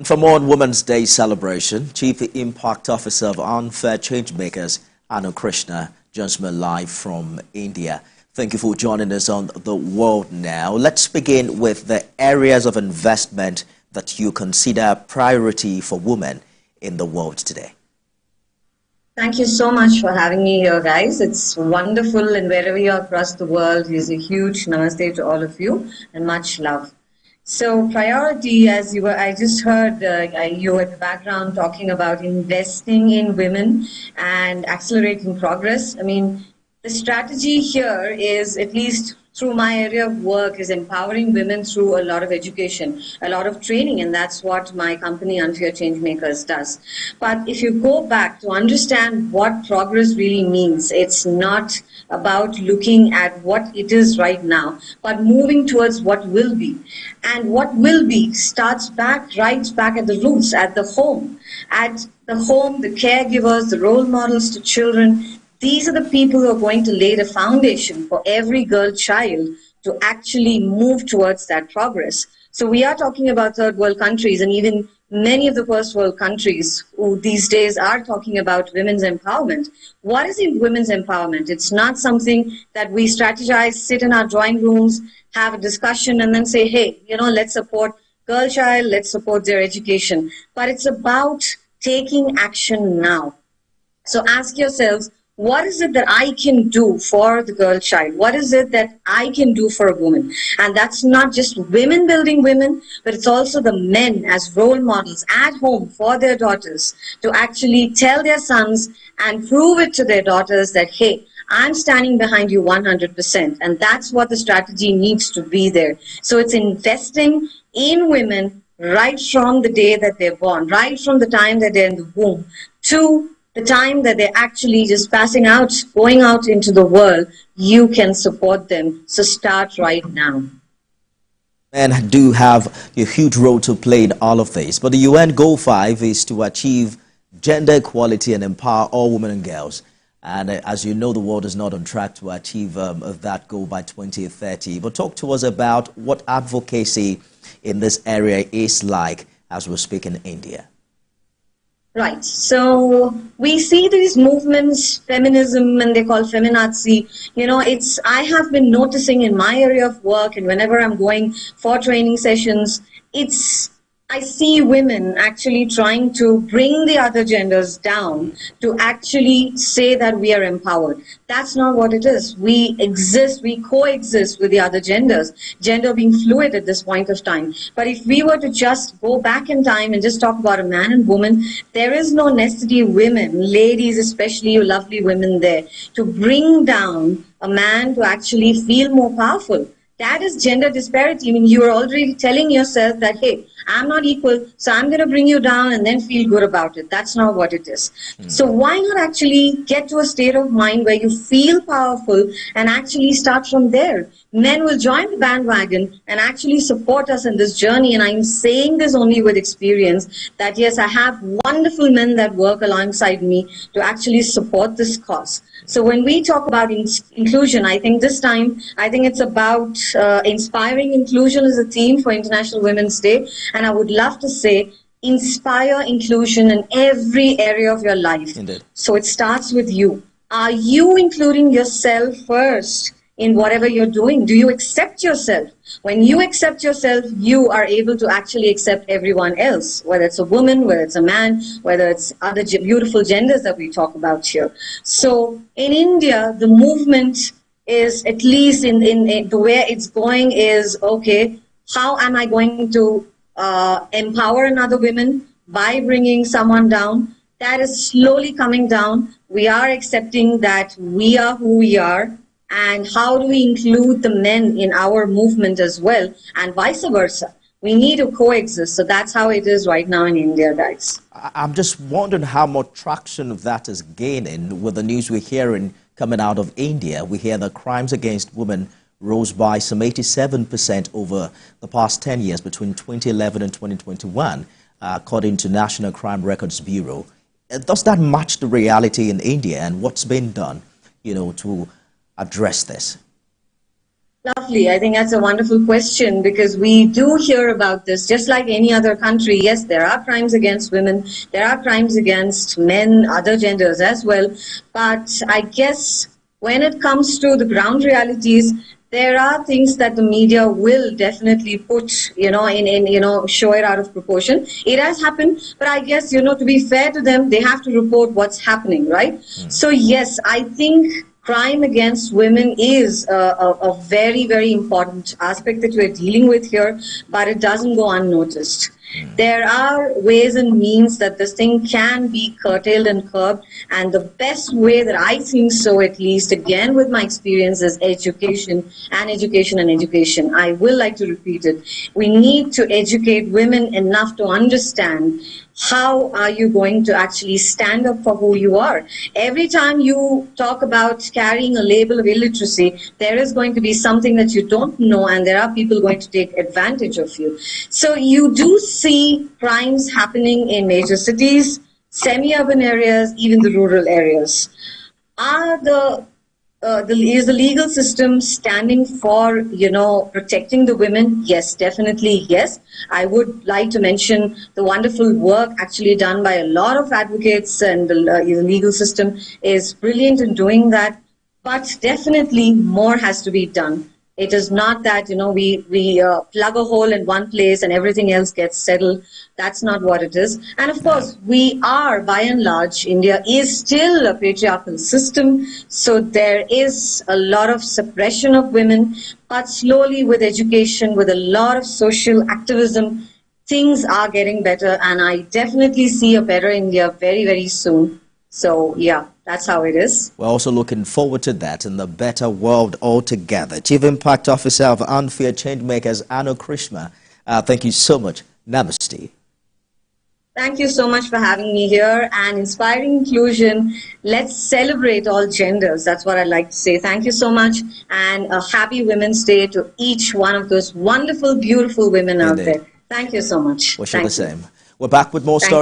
For more on Women's Day celebration, Chief Impact Officer of Unfair Changemakers, Krishna, joins me live from India. Thank you for joining us on The World Now. Let's begin with the areas of investment that you consider priority for women in the world today. Thank you so much for having me here, guys. It's wonderful, and wherever you are across the world, is a huge namaste to all of you and much love. So priority, as I just heard you at the background talking about investing in women and accelerating progress. I mean, the strategy here is, at least through my area of work, is empowering women through a lot of education, a lot of training, and that's what my company Unfair Changemakers does. But if you go back to understand what progress really means, it's not about looking at what it is right now, but moving towards what will be. And what will be starts right back at the roots, at the home. At the home, the caregivers, the role models to children. These are the people who are going to lay the foundation for every girl child to actually move towards that progress. So we are talking about third world countries, and even many of the first world countries who these days are talking about women's empowerment. What is women's empowerment? It's not something that we strategize, sit in our drawing rooms, have a discussion, and then say, hey, let's support girl child, let's support their education. But it's about taking action now. So ask yourselves, what is it that I can do for the girl child? What is it that I can do for a woman? And that's not just women building women, but it's also the men as role models at home for their daughters to actually tell their sons and prove it to their daughters that, hey, I'm standing behind you 100%. And that's what the strategy needs to be there. So it's investing in women right from the day that they're born, right from the time that they're in the womb, to the time that they're actually just passing out, going out into the world. You can support them. So start right now. Men do have a huge role to play in all of this. But the UN Goal 5 is to achieve gender equality and empower all women and girls. And as you know, the world is not on track to achieve that goal by 2030. But talk to us about what advocacy in this area is like as we speak in India. Right. So we see these movements, feminism, and they're called feminazi. I have been noticing in my area of work, and whenever I'm going for training sessions, I see women actually trying to bring the other genders down to actually say that we are empowered. That's not what it is. We coexist with the other genders, gender being fluid at this point of time. But if we were to just go back in time and just talk about a man and woman, there is no necessity women, ladies especially, you lovely women there, to bring down a man to actually feel more powerful. That is gender disparity. I mean, you are already telling yourself that, hey, I'm not equal, so I'm going to bring you down and then feel good about it. That's not what it is. So why not actually get to a state of mind where you feel powerful and actually start from there? Men will join the bandwagon and actually support us in this journey. And I'm saying this only with experience that, yes, I have wonderful men that work alongside me to actually support this cause. So when we talk about inclusion, I think this time, it's about inspiring inclusion as a theme for International Women's Day. And I would love to say, inspire inclusion in every area of your life. Indeed. So it starts with you. Are you including yourself first in whatever you're doing? Do you accept yourself? When you accept yourself, you are able to actually accept everyone else, whether it's a woman, whether it's a man, whether it's other beautiful genders that we talk about here. So in India, the movement is, at least in the way it's going, is, okay, how am I going to empower another woman by bringing someone down? That is slowly coming down. We are accepting that we are who we are. And how do we include the men in our movement as well, and vice versa? We need to coexist. So that's how it is right now in India, guys. I'm just wondering how much traction that is gaining with the news we're hearing coming out of India. We hear that crimes against women rose by some 87% over the past 10 years between 2011 and 2021, according to National Crime Records Bureau. Does that match the reality in India, and what's been done, to address this? Lovely. I think that's a wonderful question because we do hear about this just like any other country. Yes, there are crimes against women, there are crimes against men, other genders as well. But I guess when it comes to the ground realities, there are things that the media will definitely put, show it out of proportion. It has happened, but I guess, to be fair to them, they have to report what's happening, right? So, yes, I think crime against women is a very, very important aspect that we're dealing with here, but it doesn't go unnoticed. There are ways and means that this thing can be curtailed and curbed, and the best way that I think so, at least, again with my experience, is education and education and education. I will like to repeat it. We need to educate women enough to understand how are you going to actually stand up for who you are. Every time you talk about carrying a label of illiteracy, there is going to be something that you don't know, and there are people going to take advantage of you. So you do see crimes happening in major cities, semi-urban areas, even the rural areas. Are is the legal system standing for, protecting the women? Yes, definitely, yes. I would like to mention the wonderful work actually done by a lot of advocates, and the legal system is brilliant in doing that. But definitely more has to be done. It is not that, we plug a hole in one place and everything else gets settled. That's not what it is. And of course, we are, by and large, India is still a patriarchal system. So there is a lot of suppression of women. But slowly, with education, with a lot of social activism, things are getting better. And I definitely see a better India very, very soon. So, yeah, that's how it is. We're also looking forward to that in the better world altogether. Chief Impact Officer of Unfair Changemakers, Krishna, thank you so much. Namaste. Thank you so much for having me here and inspiring inclusion. Let's celebrate all genders. That's what I'd like to say. Thank you so much, and a happy Women's Day to each one of those wonderful, beautiful women out there. Thank you so much. Wish you the same. We're back with more stories.